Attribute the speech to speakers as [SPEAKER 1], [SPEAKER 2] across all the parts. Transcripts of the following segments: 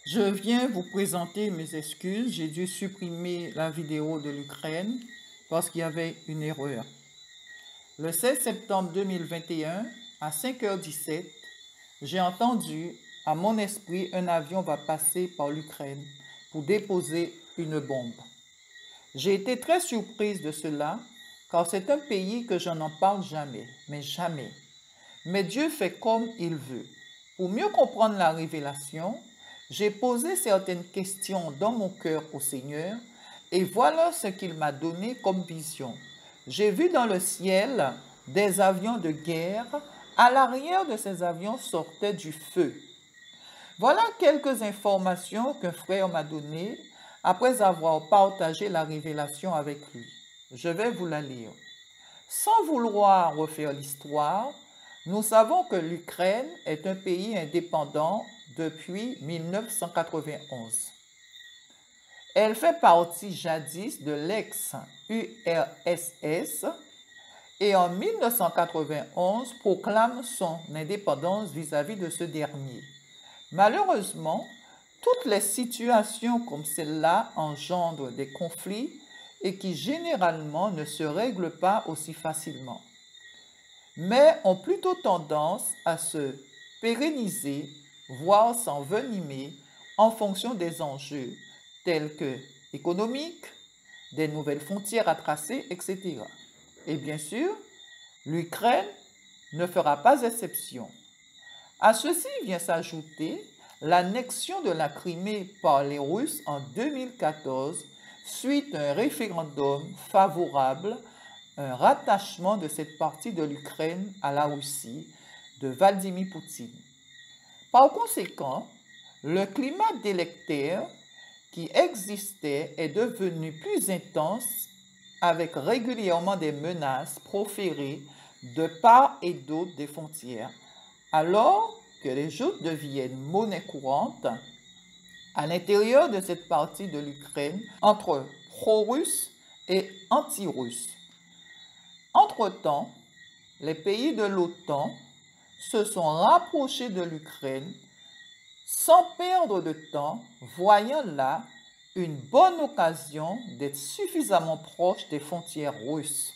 [SPEAKER 1] Je viens vous présenter mes excuses. J'ai dû supprimer la vidéo de l'Ukraine parce qu'il y avait une erreur. Le 16 septembre 2021, à 5h17, j'ai entendu à mon esprit un avion va passer par l'Ukraine pour déposer une bombe. J'ai été très surprise de cela car c'est un pays que je n'en parle jamais, mais jamais. Mais Dieu fait comme il veut. Pour mieux comprendre la révélation, j'ai posé certaines questions dans mon cœur au Seigneur et voilà ce qu'il m'a donné comme vision. J'ai vu dans le ciel des avions de guerre. À l'arrière de ces avions sortait du feu. Voilà quelques informations qu'un frère m'a données après avoir partagé la révélation avec lui. Je vais vous la lire. Sans vouloir refaire l'histoire, nous savons que l'Ukraine est un pays indépendant depuis 1991. Elle fait partie jadis de l'ex-URSS et en 1991 proclame son indépendance vis-à-vis de ce dernier. Malheureusement, toutes les situations comme celle-là engendrent des conflits et qui généralement ne se règlent pas aussi facilement, mais ont plutôt tendance à se pérenniser, voire s'envenimer en fonction des enjeux tels que économiques, des nouvelles frontières à tracer, etc. Et bien sûr, l'Ukraine ne fera pas exception. À ceci vient s'ajouter l'annexion de la Crimée par les Russes en 2014 suite à un référendum favorable à un rattachement de cette partie de l'Ukraine à la Russie de Vladimir Poutine. Par conséquent, le climat délétère qui existait est devenu plus intense avec régulièrement des menaces proférées de part et d'autre des frontières, alors que les joutes deviennent monnaie courante à l'intérieur de cette partie de l'Ukraine entre pro-russes et anti-russes. Entre-temps, les pays de l'OTAN se sont rapprochés de l'Ukraine sans perdre de temps, voyant là une bonne occasion d'être suffisamment proche des frontières russes,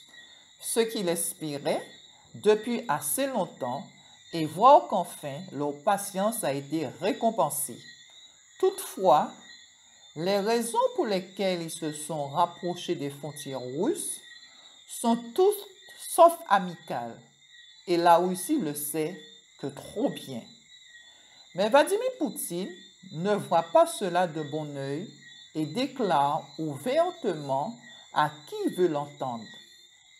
[SPEAKER 1] ce qu'ils espéraient depuis assez longtemps et voir qu'enfin leur patience a été récompensée. Toutefois, les raisons pour lesquelles ils se sont rapprochés des frontières russes sont toutes sauf amicales, et la Russie le sait que trop bien. Mais Vladimir Poutine ne voit pas cela de bon œil et déclare ouvertement à qui veut l'entendre.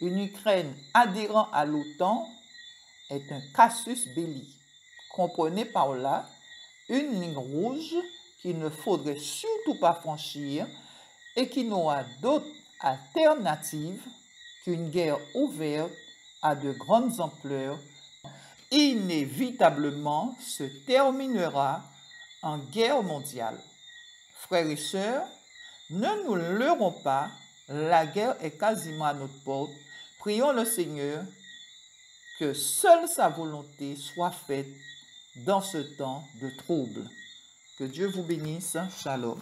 [SPEAKER 1] Une Ukraine adhérant à l'OTAN est un casus belli. Comprenez par là une ligne rouge qu'il ne faudrait surtout pas franchir et qui n'aura d'autre alternative qu'une guerre ouverte à de grandes ampleurs inévitablement se terminera en guerre mondiale. Frères et sœurs, ne nous leurrons pas, la guerre est quasiment à notre porte. Prions le Seigneur que seule sa volonté soit faite dans ce temps de trouble. Que Dieu vous bénisse. Shalom.